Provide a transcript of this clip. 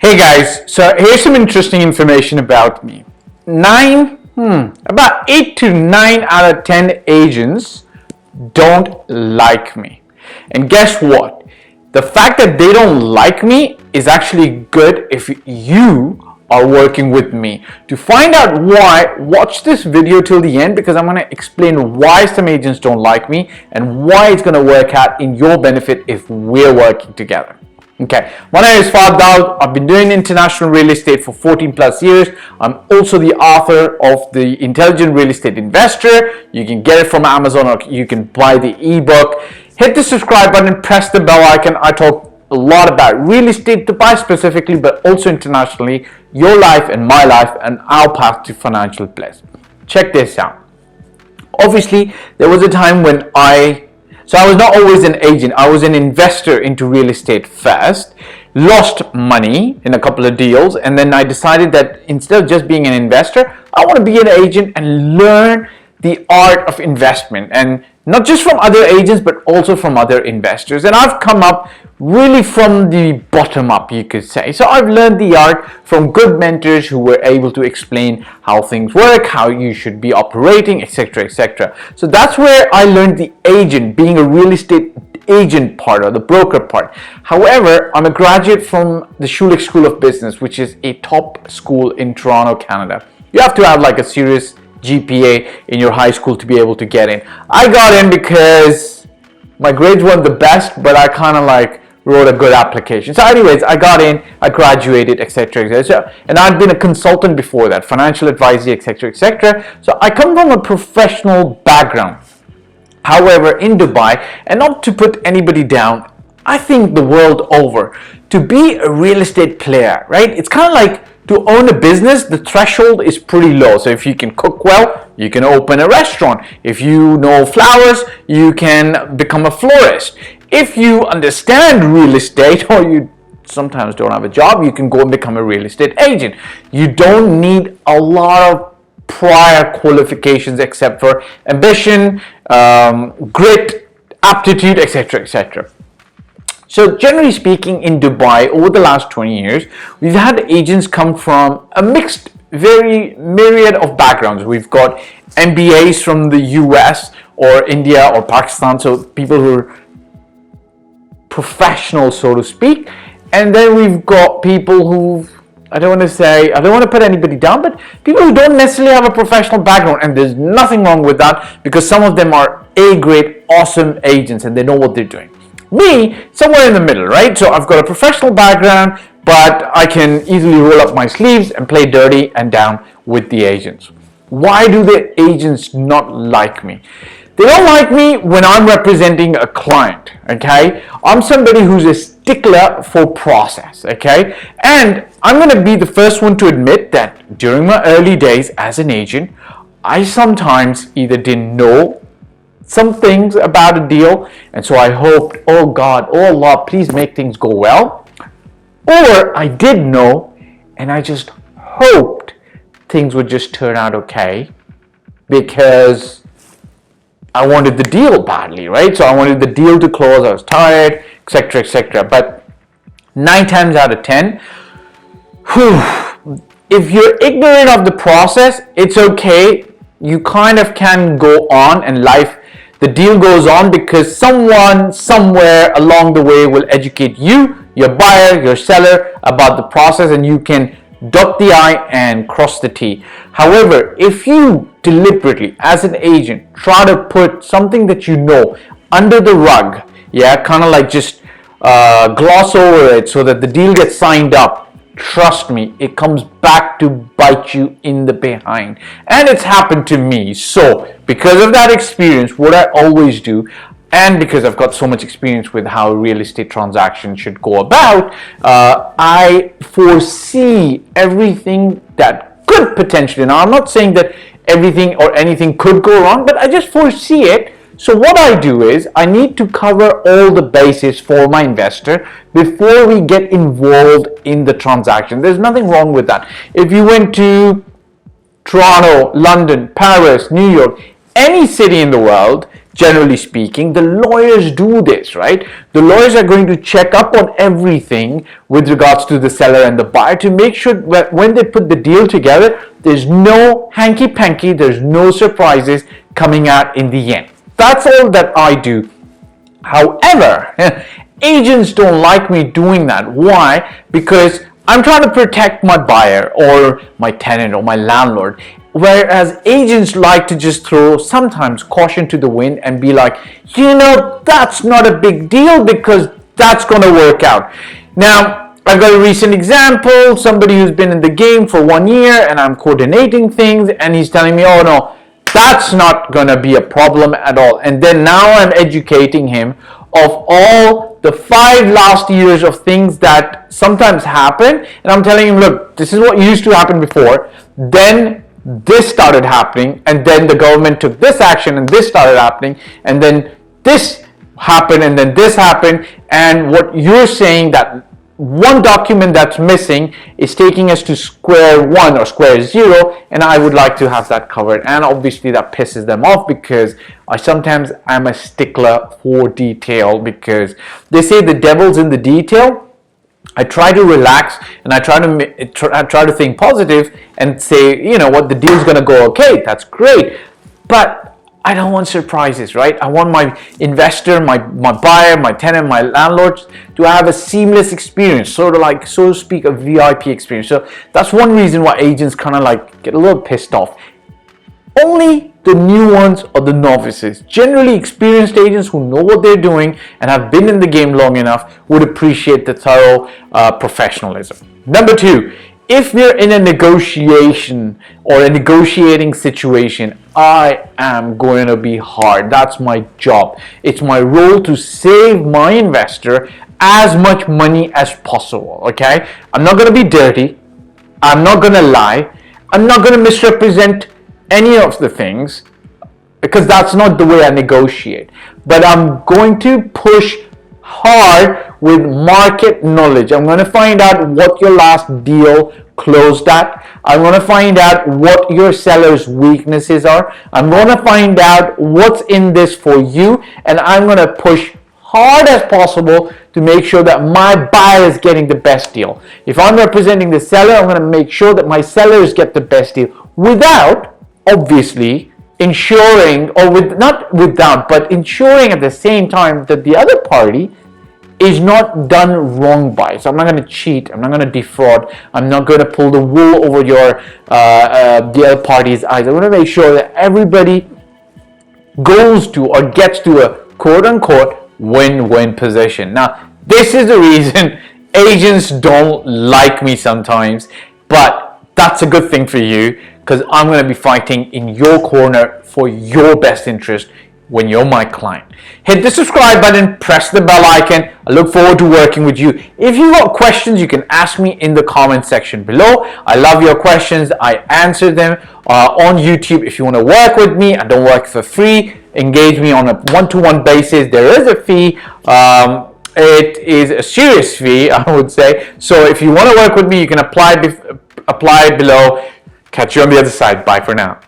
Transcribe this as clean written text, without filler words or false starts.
Hey guys, so here's some interesting information about me. About 8 to 9 out of 10 agents don't like me. And guess what? The fact that they don't like me is actually good if you are working with me. To find out why, watch this video till the end because I'm going to explain why some agents don't like me and why it's going to work out in your benefit if we're working together. Okay, my name is Fahd Dawood. I've been doing international real estate for 14 plus years. I'm also the author of The Intelligent Real Estate Investor. You can get it from Amazon or you can buy the ebook. Hit the subscribe button, press the bell icon. I talk a lot about real estate, Dubai specifically, but also internationally, your life and my life and our path to financial bliss. Check this out. Obviously, there was a time when I was not always an agent. I was an investor into real estate first, lost money in a couple of deals, and then I decided that instead of just being an investor, I want to be an agent and learn the art of investment, and not just from other agents, but also from other investors. And I've come up really from the bottom up, you could say. So I've learned the art from good mentors who were able to explain how things work, how you should be operating, etc., etc. So that's where I learned the agent, being a real estate agent part or the broker part. However, I'm a graduate from the Schulich School of Business, which is a top school in Toronto, Canada. You have to have like a serious GPA in your high school to be able to get in. I got in because my grades weren't the best, but I kind of like wrote a good application. So anyways, I got in, I graduated, etc., etc. And I'd been a consultant before that, financial advisor, etc., etc. So I come from a professional background. However, in Dubai, and not to put anybody down, I think the world over, to be a real estate player, right? It's kind of like to own a business, the threshold is pretty low. So if you can cook well, you can open a restaurant. If you know flowers, you can become a florist. If you understand real estate or you sometimes don't have a job, you can go and become a real estate agent. You don't need a lot of prior qualifications except for ambition, grit, aptitude, etc., etc. So generally speaking, in Dubai, over the last 20 years, we've had agents come from a mixed, very myriad of backgrounds. We've got MBAs from the US or India or Pakistan, so people who are professional, so to speak. And then we've got people who, I don't want to put anybody down, but people who don't necessarily have a professional background, and there's nothing wrong with that because some of them are A-grade, awesome agents and they know what they're doing. Me, somewhere in the middle, right? So I've got a professional background, but I can easily roll up my sleeves and play dirty and down with the agents. Why do the agents not like me? They don't like me when I'm representing a client, okay? I'm somebody who's a stickler for process, okay? And I'm going to be the first one to admit that during my early days as an agent, I sometimes either didn't know some things about a deal, and so I hoped, oh God, oh Allah, please make things go well. Or I did know, and I just hoped things would just turn out okay because I wanted the deal badly, right? So I wanted the deal to close, I was tired, etc., etc. But 9 times out of 10, if you're ignorant of the process, it's okay. You kind of can go on and the deal goes on because someone somewhere along the way will educate you, your buyer, your seller about the process, and you can dot the I and cross the T. However, if you deliberately as an agent try to put something that you know under the rug, kind of like just gloss over it so that the deal gets signed up, trust me, it comes back to bite you in the behind. And it's happened to me. So because of that experience, what I always do, and because I've got so much experience with how a real estate transaction should go about, I foresee everything that could potentially, now I'm not saying that everything or anything could go wrong, but I just foresee it. So what I do is I need to cover all the bases for my investor before we get involved in the transaction. There's nothing wrong with that. If you went to Toronto, London, Paris, New York, any city in the world, generally speaking, the lawyers do this, right? The lawyers are going to check up on everything with regards to the seller and the buyer to make sure that when they put the deal together, there's no hanky-panky, there's no surprises coming out in the end. That's all that I do. However, agents don't like me doing that. Why? Because I'm trying to protect my buyer or my tenant or my landlord. Whereas agents like to just throw sometimes caution to the wind and be like, that's not a big deal because that's going to work out. Now, I've got a recent example, somebody who's been in the game for 1 year and I'm coordinating things and he's telling me, oh no, that's not going to be a problem at all. And then now I'm educating him of all the 5 last years of things that sometimes happen. And I'm telling him, look, this is what used to happen before. Then this started happening. And then the government took this action and this started happening. And then this happened and then this happened. And what you're saying that one document that's missing is taking us to square one or square zero, and I would like to have that covered. And obviously that pisses them off because sometimes I'm a stickler for detail, because they say the devil's in the detail. I try to relax and I try to think positive and say, what, the deal's gonna go okay, that's great, but I don't want surprises, right? I want my investor, my buyer, my tenant, my landlord to have a seamless experience, sort of like, so to speak, a VIP experience. So that's one reason why agents kind of like get a little pissed off. Only the new ones or the novices, generally experienced agents who know what they're doing and have been in the game long enough, would appreciate the thorough professionalism. Number 2, if we're in a negotiation or a negotiating situation, I am going to be hard. That's my job. It's my role to save my investor as much money as possible, okay? I'm not going to be dirty. I'm not going to lie. I'm not going to misrepresent any of the things, because that's not the way I negotiate. But I'm going to push hard with market knowledge. I'm going to find out what your last deal closed at. I'm going to find out what your seller's weaknesses are. I'm going to find out what's in this for you, and I'm going to push hard as possible to make sure that my buyer is getting the best deal. If I'm representing the seller, I'm going to make sure that my sellers get the best deal without, obviously, ensuring, or but ensuring at the same time that the other party is not done wrong by. So I'm not going to cheat. I'm not going to defraud. I'm not going to pull the wool over the other party's eyes. I'm going to make sure that everybody goes to or gets to a quote-unquote win-win position. Now, this is the reason agents don't like me sometimes, but that's a good thing for you, because I'm going to be fighting in your corner for your best interest when you're my client. Hit the subscribe button, press the bell icon. I look forward to working with you. If you've got questions, you can ask me in the comment section below. I love your questions. I answer them on YouTube. If you want to work with me, I don't work for free. Engage me on a one-to-one basis. There is a fee. It is a serious fee, I would say. So if you want to work with me, you can apply below. Catch you on the other side. Bye for now.